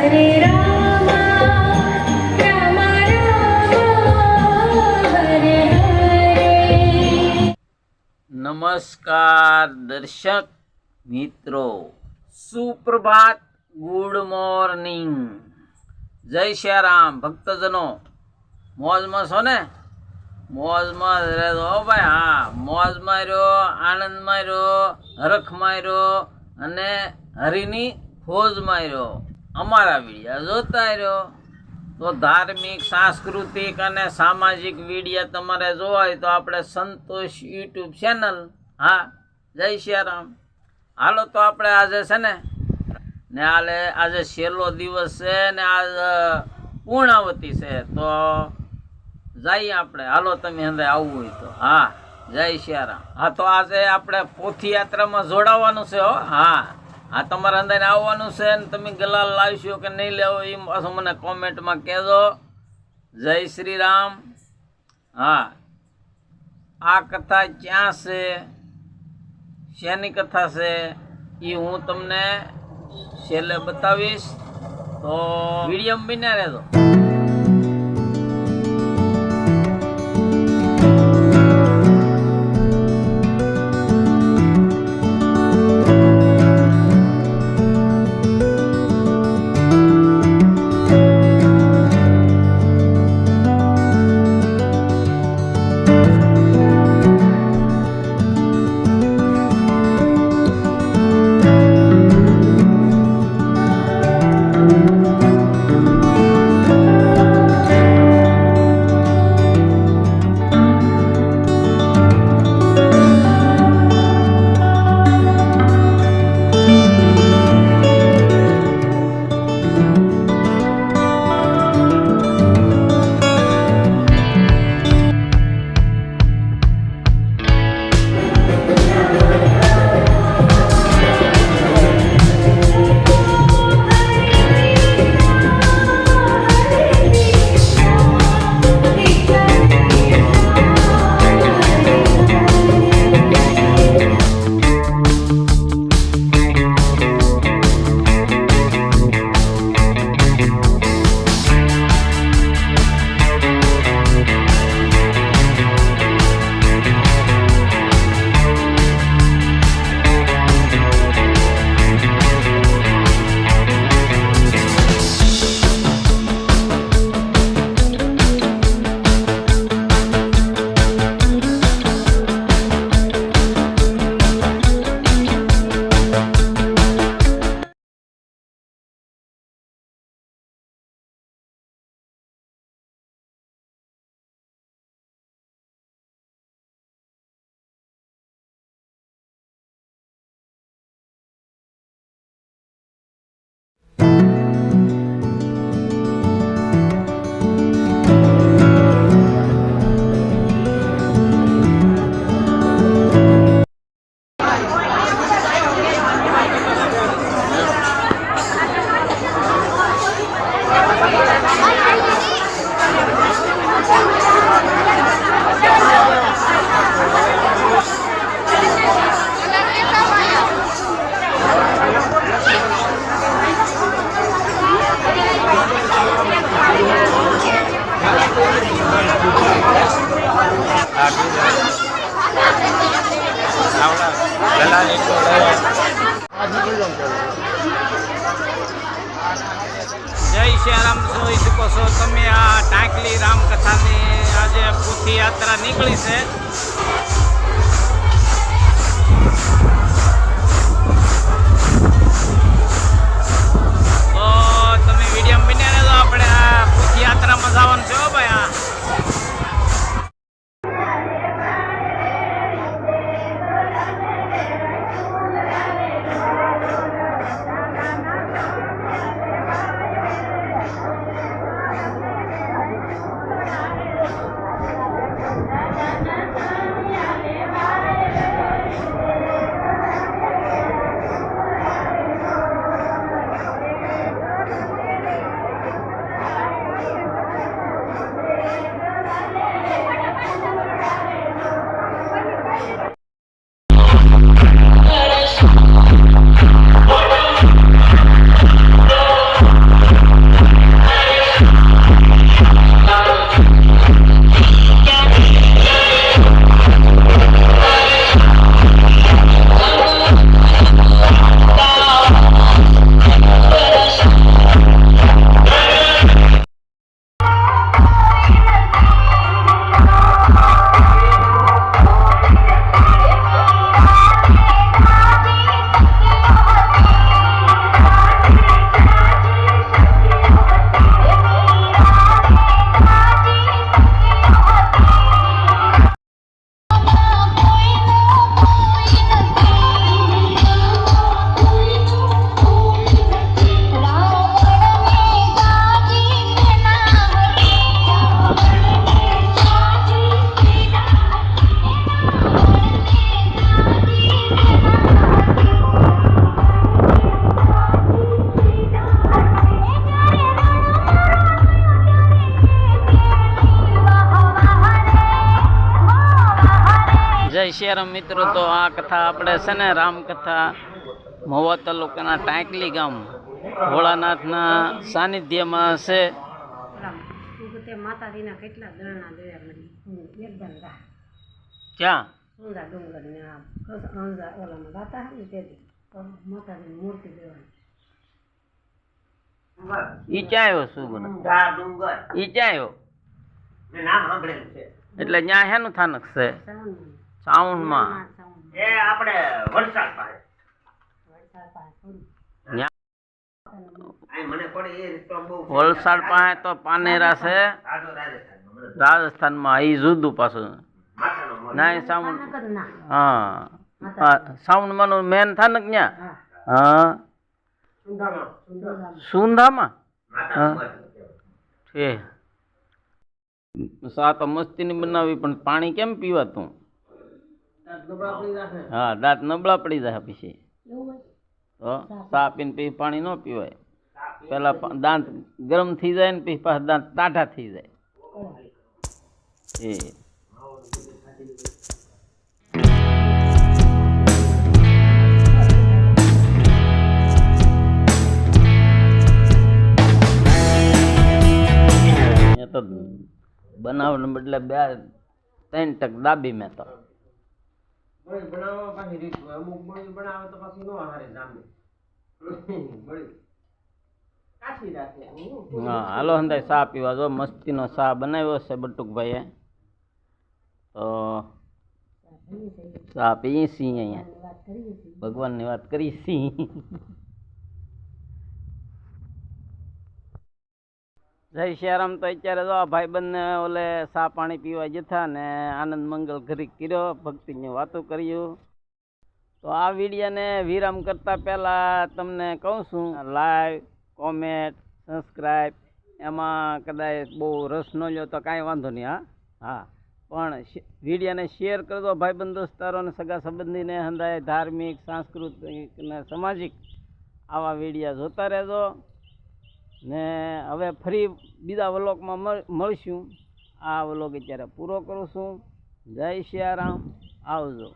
હરે રામ રામ રામ હરે હરે. નમસ્કાર દર્શક મિત્રો, સુપ્રભાત, ગુડ મોર્નિંગ, જય શ્રી રામ ભક્તજનો. મોજમાં છો ને? મોજમાં રહેજો ભાઈ. હા, મોજમાં રહ્યો, આનંદમાં રહ્યો, હરખમાં રહ્યો અને હરિની ફોજમાં રહ્યો. અમારા વિડીયો જોતા રહ્યો તો ધાર્મિક, સાંસ્કૃતિક અને સામાજિક વિડીયો તમારે જોવા હોય તો આપણે સંતોષ યુટ્યુબ ચેનલ. હા, જય શ્રી રામ. હાલો તો આપણે આજે છે ને આજે છેલ્લો દિવસ છે ને આજ પૂર્ણાવતી છે, તો જઈએ આપણે. હાલો તમે અંદર આવવું હોય તો. હા, જય શ્રી રામ. હા, તો આજે આપણે પોથી યાત્રામાં જોડાવાનું છે હો. હા હા, તમારે અંદર આવવાનું છે ને તમે ગલાલ લાવશો કે નહીં લેવો એ પાછું મને કોમેન્ટમાં કહેજો. જય શ્રી રામ. હા, આ કથા ક્યાં છે, શેની કથા છે એ હું તમને છેલ્લે બતાવીશ, તો વિડીયો બન્યા રહેજો. જય શ્રી રામ. જોઈ શકો છો તમે આ ટાંકલી રામકથાની આજે પોથી યાત્રા નીકળી છે. તો તમે વિડીયો બન્યા રહેજો. આપણે આ પોથી યાત્રામાં જવાનું છે હો ભાઈ. હા, શ્રી રામ મિત્રો. તો આ કથા આપણે છે ને રામકથા મહુવા તાલુકાના ટાંકલી ગામ ભોળાનાથના સાનિધ્યમાં છે. માતાજીના કેટલા દળના દયા મળી એકદમ રાહ ક્યાં ઊંધા ડુંગર ને આ ઊંધા ઓલામાં ગાતા હોય ને તેથી માતાજીની મૂર્તિ દેવાની. ઈ ક્યાં આવ્યો શું બને ઈ ક્યાં આવ્યો નામ સાંભળેલું છે એટલે ત્યાં હેનું થાનક છે સાઉન્ડમાં એ આપણે વલસાડ પાસે આ મને પડે એ રીત તો બહુ વલસાડ પાસે તો પાનેરા છે આજો રાજસ્થાનમાં રાજસ્થાનમાં ઈ જુદું પાછું માતાનો મઢ. ના એ સાઉન્ડ નકર ના હા સાઉન્ડમાં નું મેન થાનક ન્યા હા સુંધામાં માતાનો મઢ. છે સા તો મસ્તીની બનાવી પણ પાણી કેમ પીવાતું હા દાંત નબળા પડી જાય પછી તો સા પીને પછી પાણી ન પીવાય પેલા દાંત ગરમ થઈ જાય ને પછી પાછા દાંત ટાઢા થઈ જાય એ તો બનાવને બદલે 2-3 ટક દાબી મેં તો બળી બનાવવા પાછી રીત હોય. અમુક બળી બનાવે તો પાછી નો હારે જામે બળી કાચી રાખે હા હાલો હંદાય ચા પીવા જો મસ્તીનો ચા બનાવ્યો છે બટુકભાઈએ તો ચા પીએ છીએ અહીંયા વાત કરીએ છીએ. ભગવાનની વાત કરી છીએ જય શ્યારામ. તો અત્યારે જો આ ભાઈબંધને ઓલે ચા પાણી પીવા જતા ને આનંદ મંગલ ઘરી કર્યો ભક્તિની વાતો કર્યું. તો આ વિડીયોને વિરામ કરતા પહેલાં તમને કહું છું લાઈક કોમેન્ટ સબસ્ક્રાઈબ એમાં કદાચ બહુ રસ ન લ્યો તો કાંઈ વાંધો નહીં. હા પણ વિડીયોને શેર કરજો ભાઈબંધ દોસ્તારો અને સગા સંબંધીને હંધાય ધાર્મિક સાંસ્કૃતિક અને સામાજિક આવા વિડીયા જોતા રહેજો ને હવે ફરી બીજા વ્લોગમાં મળશું. આ વ્લોગ અત્યારે પૂરો કરું છું. જય શ્રી રામ. આવજો.